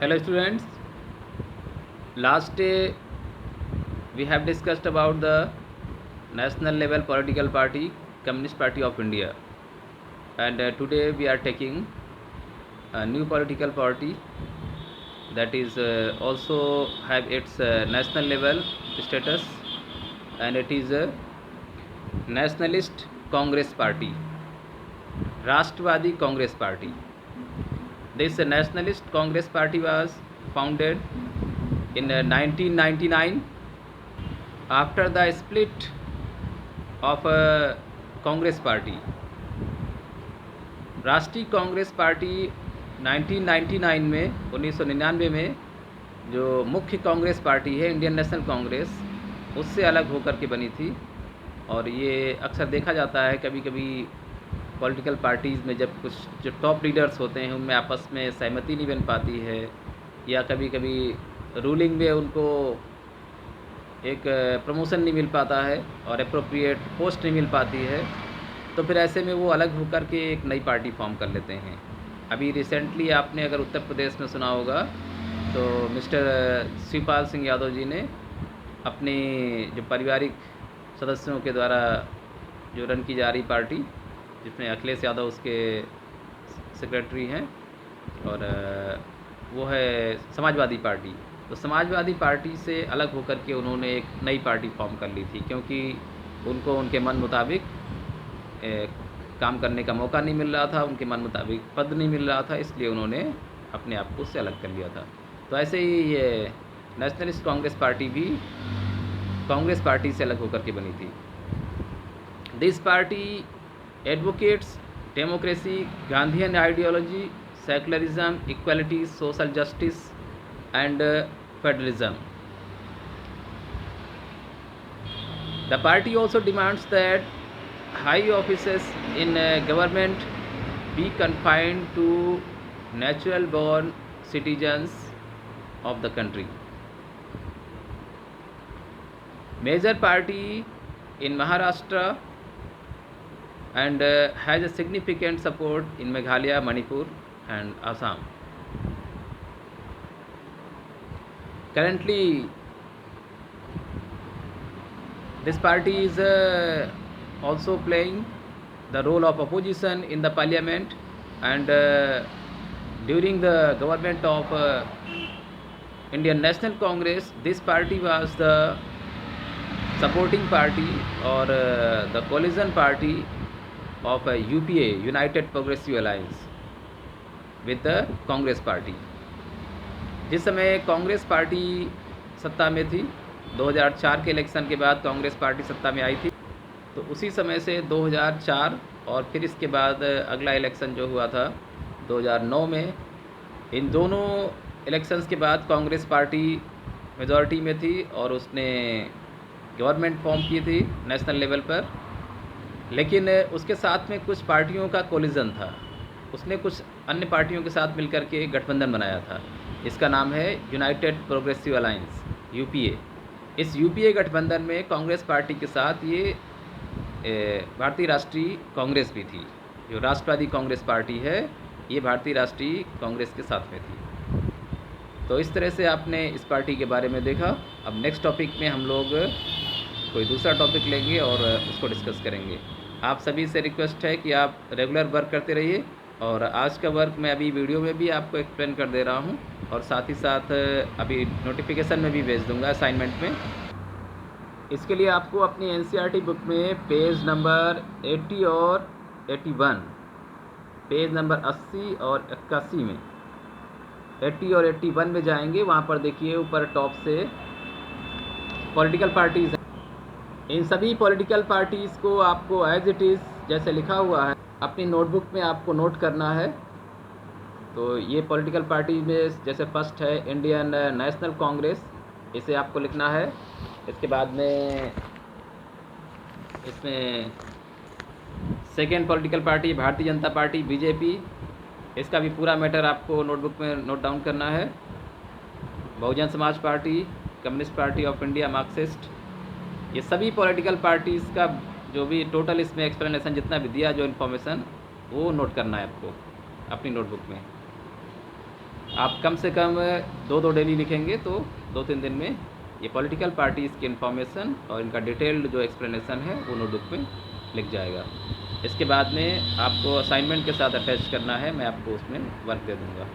Hello students, last day we have discussed about the national level political party Communist Party of India, and today we are taking a new political party that is also have its national level status, and it is a Nationalist Congress Party, Rashtrwadi Congress Party. This Nationalist Congress Party was founded in 1999 after the split of a Congress Party. राष्ट्रीय Congress party 1999 में 1999 में जो मुख्य Congress party है Indian national Congress, उससे अलग होकर के बनी थी। और ये अक्सर देखा जाता है कभी कभी पॉलिटिकल पार्टीज़ में जब कुछ जो टॉप लीडर्स होते हैं उनमें आपस में सहमति नहीं बन पाती है, या कभी कभी रूलिंग में उनको एक प्रमोशन नहीं मिल पाता है और अप्रोप्रिएट पोस्ट नहीं मिल पाती है, तो फिर ऐसे में वो अलग होकर के एक नई पार्टी फॉर्म कर लेते हैं। अभी रिसेंटली आपने अगर उत्तर प्रदेश में सुना होगा तो मिस्टर शिवपाल सिंह यादव जी ने अपनी जो पारिवारिक सदस्यों के द्वारा जो रन की जा रही पार्टी, जिसमें अखिलेश यादव उसके सेक्रेटरी हैं, और वो है समाजवादी पार्टी। तो समाजवादी पार्टी से अलग होकर के उन्होंने एक नई पार्टी फॉर्म कर ली थी, क्योंकि उनको उनके मन मुताबिक काम करने का मौका नहीं मिल रहा था, उनके मन मुताबिक पद नहीं मिल रहा था, इसलिए उन्होंने अपने आप को उससे अलग कर लिया था। तो ऐसे ही ये नेशनलिस्ट कांग्रेस पार्टी भी कांग्रेस पार्टी से अलग होकर के बनी थी। This party advocates democracy, Gandhian ideology, secularism, equality, social justice and federalism. The party also demands that high offices in government be confined to natural born citizens of the country. Major party in Maharashtra and has a significant support in Meghalaya, Manipur and Assam. Currently, this party is also playing the role of opposition in the parliament, and during the government of Indian National Congress, this party was the supporting party or the coalition party of UPA, United Progressive Alliance, with the Congress party. जिस समय Congress party सत्ता में थी, 2004 के election के बाद Congress party सत्ता में आई थी, तो उसी समय से 2004 और फिर इसके बाद अगला इलेक्शन जो हुआ था 2009 में, इन दोनों इलेक्शंस के बाद कांग्रेस पार्टी मेजॉरिटी में थी और उसने गवर्नमेंट फॉर्म की थी नेशनल लेवल पर। लेकिन उसके साथ में कुछ पार्टियों का कोलिजन था, उसने कुछ अन्य पार्टियों के साथ मिलकर के गठबंधन बनाया था। इसका नाम है यूनाइटेड प्रोग्रेसिव अलायंस, यूपीए। इस यूपीए गठबंधन में कांग्रेस पार्टी के साथ ये भारतीय राष्ट्रीय कांग्रेस भी थी। जो राष्ट्रवादी कांग्रेस पार्टी है ये भारतीय राष्ट्रीय कांग्रेस के साथ में थी। तो इस तरह से आपने इस पार्टी के बारे में देखा। अब नेक्स्ट टॉपिक में हम लोग कोई दूसरा टॉपिक लेंगे और उसको डिस्कस करेंगे। आप सभी से रिक्वेस्ट है कि आप रेगुलर वर्क करते रहिए, और आज का वर्क मैं अभी वीडियो में भी आपको एक्सप्लेन कर दे रहा हूँ, और साथ ही साथ अभी नोटिफिकेशन में भी भेज दूँगा असाइनमेंट में। इसके लिए आपको अपनी एनसीईआरटी बुक में पेज नंबर 80 और 81, पेज नंबर 80 और 81 में 80 और 81 में जाएंगे। वहाँ पर देखिए ऊपर टॉप से पॉलिटिकल पार्टीज़, इन सभी पॉलिटिकल पार्टीज़ को आपको एज इट इज़ जैसे लिखा हुआ है अपनी नोटबुक में आपको नोट करना है। तो ये पॉलिटिकल पार्टी में जैसे फर्स्ट है इंडियन नेशनल कांग्रेस, इसे आपको लिखना है। इसके बाद में इसमें second political party Bharatiya Janata party, BJP, इसका भी पूरा मैटर आपको नोटबुक में नोट डाउन करना है। Bahujan Samaj party, communist party of India, Marxist, ये सभी पॉलिटिकल पार्टीज़ का जो भी टोटल इसमें एक्सप्लेनेशन जितना भी दिया जो इन्फॉर्मेशन, वो नोट करना है आपको अपनी नोटबुक में। आप कम से कम 2 डेली लिखेंगे तो 2-3 दिन में ये पॉलिटिकल पार्टीज़ की इन्फॉर्मेशन और इनका डिटेल्ड जो एक्सप्लेनेशन है वो नोटबुक में लिख जाएगा। इसके बाद में आपको असाइनमेंट के साथ अटैच करना है, मैं आपको उसमें वर्क दे दूँगा।